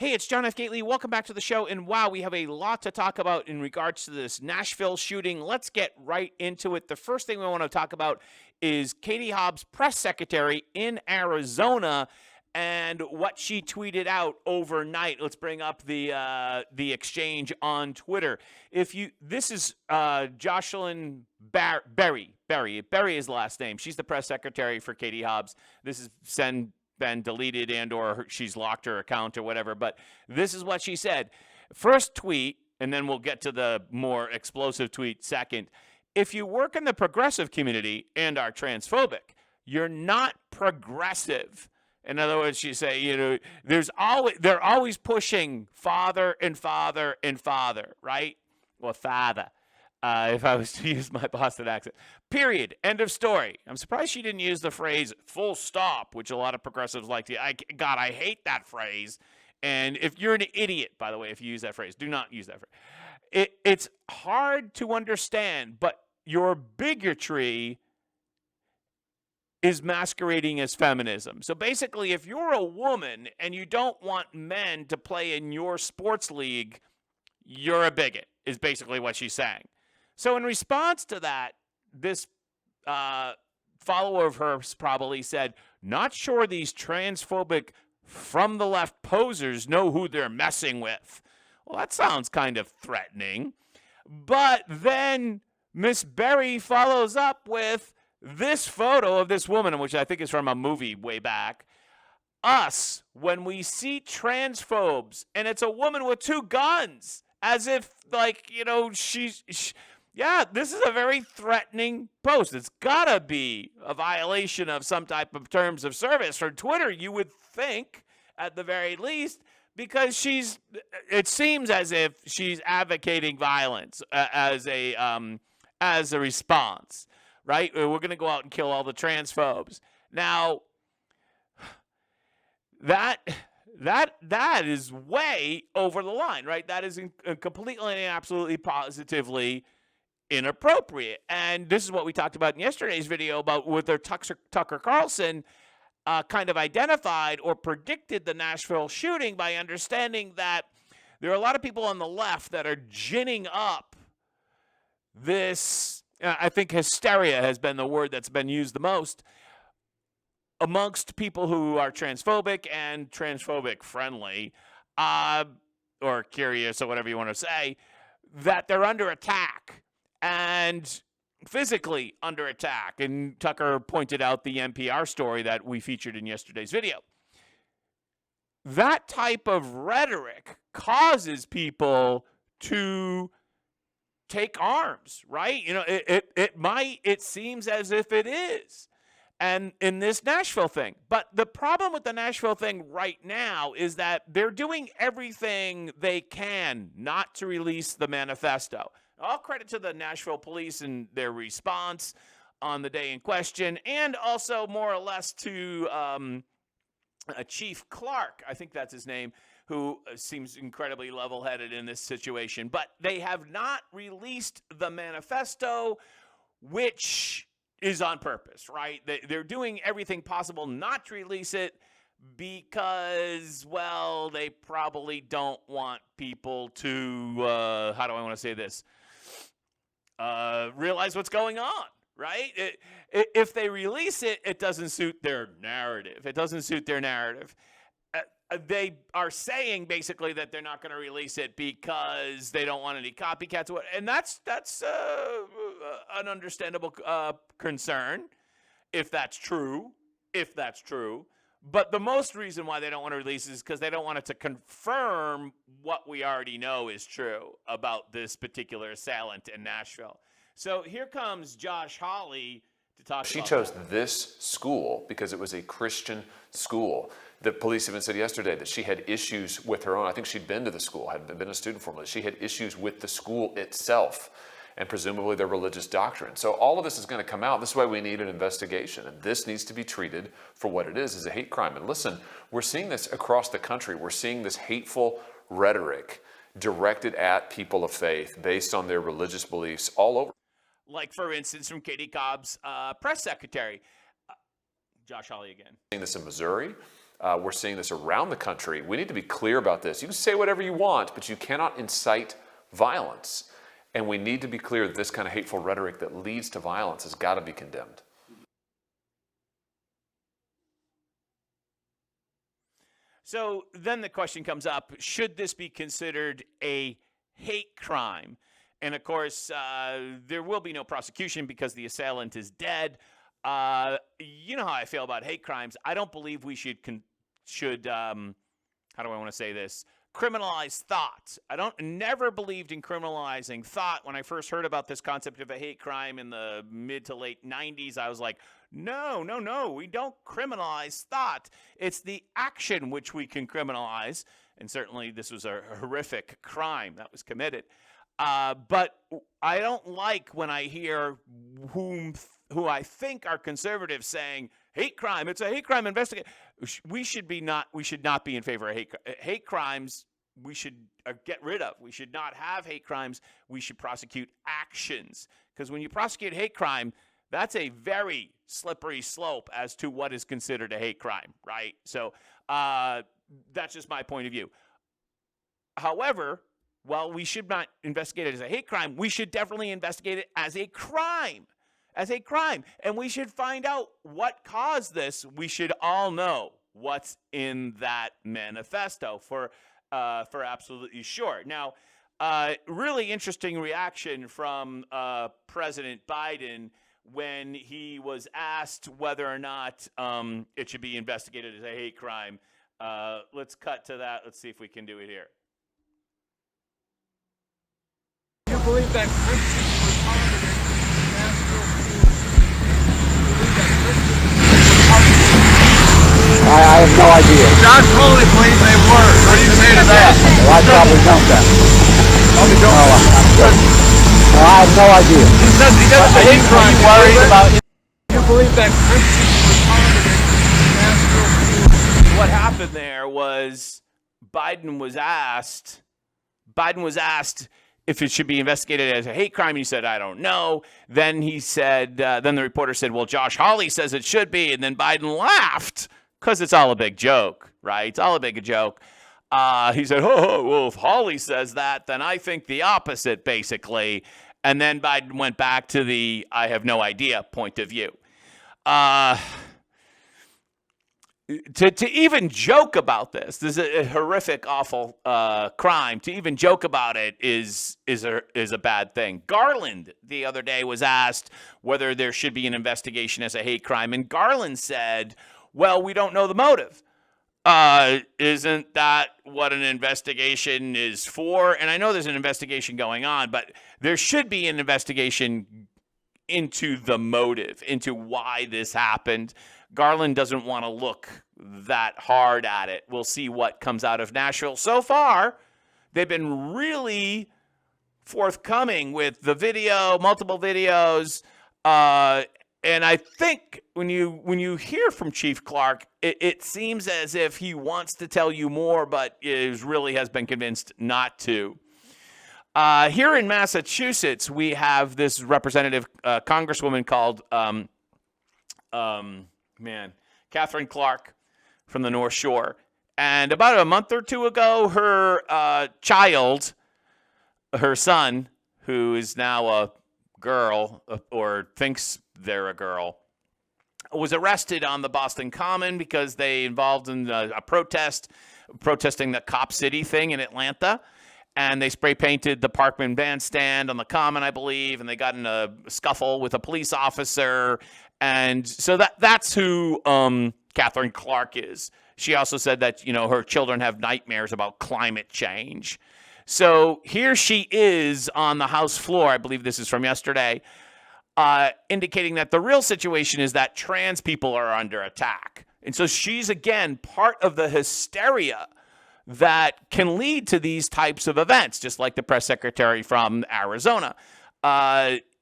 Hey, it's John F. Gately. Welcome back to the show. And wow, we have a lot to talk about in regards to this Nashville shooting. Let's get right into it. The first thing we want to talk about is Katie Hobbs, press secretary in Arizona, and what she tweeted out overnight. Let's bring up the exchange on Twitter. This is Josselyn Berry. Berry is the last name. She's the press secretary for Katie Hobbs. This is been deleted and or she's locked her account or whatever, but this is what she said. First tweet, and then we'll get to the more explosive tweet second. If you work in the progressive community and are transphobic, you're not progressive. In other words, she say, they're always pushing father and father and father, right? Well, father. If I was to use my Boston accent. Period. End of story. I'm surprised she didn't use the phrase full stop, which a lot of progressives like to. I hate that phrase. And if you're an idiot, by the way, if you use that phrase, do not use that phrase. It's hard to understand, but your bigotry is masquerading as feminism. So basically, if you're a woman and you don't want men to play in your sports league, you're a bigot, is basically what she's saying. So in response to that, this follower of hers probably said, not sure these transphobic from the left posers know who they're messing with. Well, that sounds kind of threatening. But then Miss Berry follows up with this photo of this woman, which I think is from a movie way back. Us, when we see transphobes, and it's a woman with two guns, as if, this is a very threatening post. It's got to be a violation of some type of terms of service for Twitter, you would think, at the very least, because it seems as if she's advocating violence as a response, right? We're going to go out and kill all the transphobes. Now, that is way over the line, right? That is completely and absolutely positively inappropriate. And this is what we talked about in yesterday's video about whether Tucker Carlson kind of identified or predicted the Nashville shooting by understanding that there are a lot of people on the left that are ginning up this, I think hysteria has been the word that's been used the most, amongst people who are transphobic and transphobic friendly, or curious or whatever you want to say, that they're under attack and physically under attack. And Tucker pointed out the NPR story that we featured in yesterday's video. That type of rhetoric causes people to take arms, right? It seems as if it is. And in this Nashville thing. But the problem with the Nashville thing right now is that they're doing everything they can not to release the manifesto. All credit to the Nashville police and their response on the day in question, and also more or less to Chief Clark, I think that's his name, who seems incredibly level-headed in this situation. But they have not released the manifesto, which is on purpose, right? They're doing everything possible not to release it because, well, they probably don't want people to, how do I want to say this, realize what's going on, right? If they release it, it doesn't suit their narrative. It doesn't suit their narrative. They are saying basically that they're not going to release it because they don't want any copycats. And that's an understandable concern, if that's true. But the most reason why they don't want to release it is because they don't want it to confirm what we already know is true about this particular assailant in Nashville. So here comes Josh Hawley to talk about She chose this school because it was a Christian school. The police even said yesterday that she had issues with her own. I think she'd been to the school, hadn't been a student formerly. She had issues with the school itself and presumably their religious doctrine. So all of this is going to come out. This is why we need an investigation. And this needs to be treated for what it is, as a hate crime. And listen, we're seeing this across the country. We're seeing this hateful rhetoric directed at people of faith based on their religious beliefs all over. Like, for instance, from Katie Hobbs, press secretary. Josh Hawley again. We're seeing this in Missouri. We're seeing this around the country. We need to be clear about this. You can say whatever you want, but you cannot incite violence. And we need to be clear that this kind of hateful rhetoric that leads to violence has got to be condemned. So then the question comes up, should this be considered a hate crime? And of course, there will be no prosecution because the assailant is dead. You know how I feel about hate crimes. I don't believe we should how do I want to say this? Criminalize thought. Never believed in criminalizing thought. When I first heard about this concept of a hate crime in the mid to late 90s, I was like, no, we don't criminalize thought. It's the action which we can criminalize. And certainly this was a horrific crime that was committed. But I don't like when I hear who I think are conservatives saying hate crime. It's a hate crime. Investigate. We should not be in favor of hate crimes. We should get rid of. We should not have hate crimes. We should prosecute actions, because when you prosecute hate crime, that's a very slippery slope as to what is considered a hate crime, right? So that's just my point of view. However, while we should not investigate it as a hate crime, we should definitely investigate it as a crime. And we should find out what caused this. We should all know what's in that manifesto for absolutely sure. Now, really interesting reaction from President Biden when he was asked whether or not it should be investigated as a hate crime. Let's cut to that. Let's see if we can do it here. Do you believe that Christians were targeted in Nashville? I have no idea. John Foley believes they were. What do you say to that? Well, I probably don't that. I have no idea. He says he doesn't hate crime. Worried about. Do you believe that Christians were targeted in Nashville? What happened there was Biden was asked if it should be investigated as a hate crime. He said, I don't know. Then he said, then the reporter said, well, Josh Hawley says it should be. And then Biden laughed because it's all a big joke, right? It's all a big joke. He said, well, if Hawley says that, then I think the opposite, basically. And then Biden went back to the I have no idea point of view. To even joke about this is a horrific, awful crime. To even joke about it is a bad thing. Garland the other day was asked whether there should be an investigation as a hate crime, and Garland said, well, we don't know the motive. Isn't that what an investigation is for? And I know there's an investigation going on, but there should be an investigation into the motive, into why this happened. Garland doesn't want to look that hard at it. We'll see what comes out of Nashville. So far, they've been really forthcoming with the video, multiple videos. And I think when you hear from Chief Clark, it seems as if he wants to tell you more, but really has been convinced not to. Here in Massachusetts, we have this representative congresswoman called Catherine Clark from the North Shore. And about a month or two ago, her son, who is now a girl or thinks they're a girl, was arrested on the Boston Common because they involved in a protesting the Cop City thing in Atlanta. And they spray painted the Parkman Bandstand on the Common, I believe, and they got in a scuffle with a police officer. And so that's who Catherine Clark is. She also said that, her children have nightmares about climate change. So here she is on the House floor, I believe this is from yesterday, indicating that the real situation is that trans people are under attack. And so she's, again, part of the hysteria that can lead to these types of events, just like the press secretary from Arizona.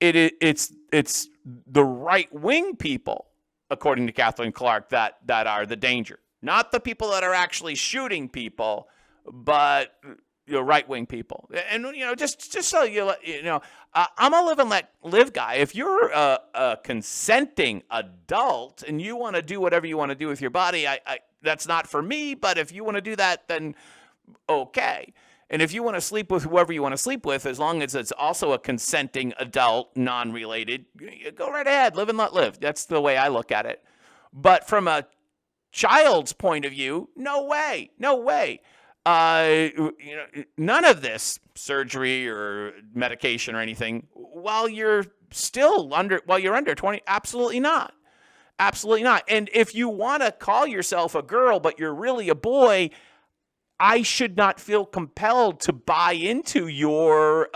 It's the right-wing people, according to Catherine Clark, that are the danger. Not the people that are actually shooting people, but right-wing people. And, just so I'm a live and let live guy. If you're a consenting adult and you want to do whatever you want to do with your body, that's not for me, but if you want to do that, then okay. And if you want to sleep with whoever you want to sleep with, as long as it's also a consenting adult, non-related, go right ahead, live and let live. That's the way I look at it. But from a child's point of view, no way. None of this surgery or medication or anything while you're under 20, absolutely not. Absolutely not. And if you want to call yourself a girl, but you're really a boy, I should not feel compelled to buy into your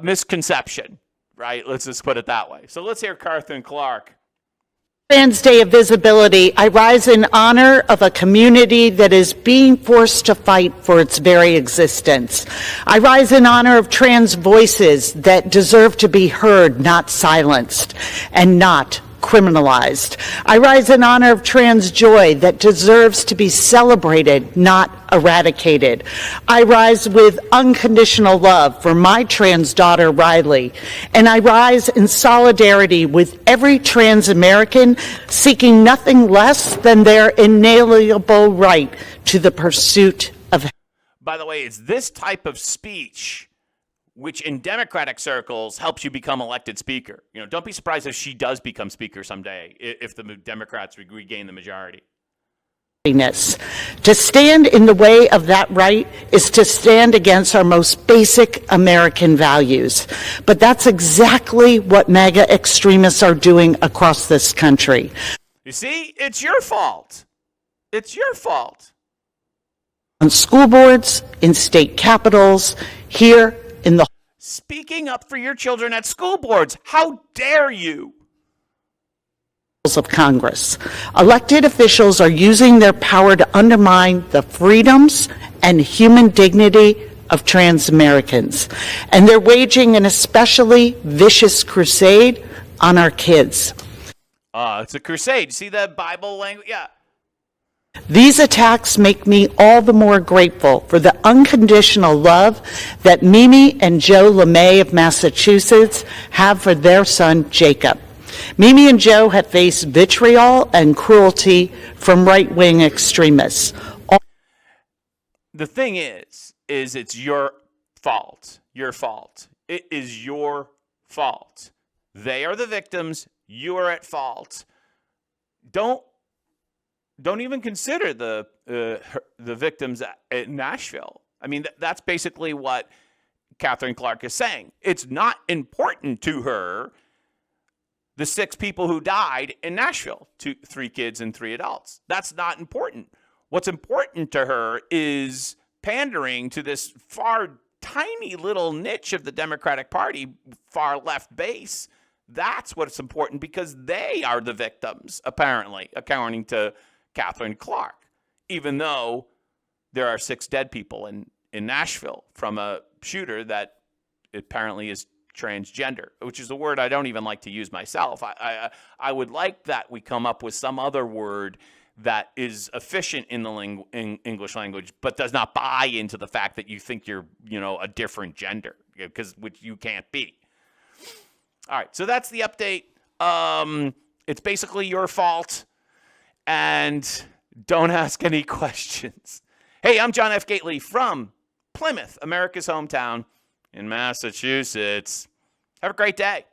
misconception, right? Let's just put it that way. So let's hear Katherine Clark. Trans Day of Visibility, I rise in honor of a community that is being forced to fight for its very existence. I rise in honor of trans voices that deserve to be heard, not silenced, and not criminalized. I rise in honor of trans joy that deserves to be celebrated, not eradicated. I rise with unconditional love for my trans daughter, Riley, and I rise in solidarity with every trans American seeking nothing less than their inalienable right to the pursuit of. By the way, it's this type of speech which in Democratic circles helps you become elected speaker. Don't be surprised if she does become speaker someday, if the Democrats regain the majority. To stand in the way of that right is to stand against our most basic American values. But that's exactly what MAGA extremists are doing across this country. You see, it's your fault. It's your fault. On school boards, in state capitals, here in the speaking up for your children at school boards. How dare you? Of Congress. Elected officials are using their power to undermine the freedoms and human dignity of trans Americans. And they're waging an especially vicious crusade on our kids. It's a crusade. See the Bible language? Yeah. These attacks make me all the more grateful for the unconditional love that Mimi and Joe LeMay of Massachusetts have for their son, Jacob. Mimi and Joe have faced vitriol and cruelty from right-wing extremists. The thing is it's your fault. Your fault. It is your fault. They are the victims. You are at fault. Don't even consider the victims in Nashville. I mean, that's basically what Katherine Clark is saying. It's not important to her, the 6 people who died in Nashville, 3 kids and 3 adults. That's not important. What's important to her is pandering to this tiny little niche of the Democratic Party, far left base. That's what's important because they are the victims, apparently, according to Katherine Clark, even though there are 6 dead people in Nashville from a shooter that apparently is transgender, which is a word I don't even like to use myself. I would like that we come up with some other word that is efficient in the English language, but does not buy into the fact that you think you're, a different gender, because which you can't be. All right, so that's the update. It's basically your fault. And don't ask any questions. Hey, I'm John F. Gately from Plymouth, America's hometown in Massachusetts. Have a great day.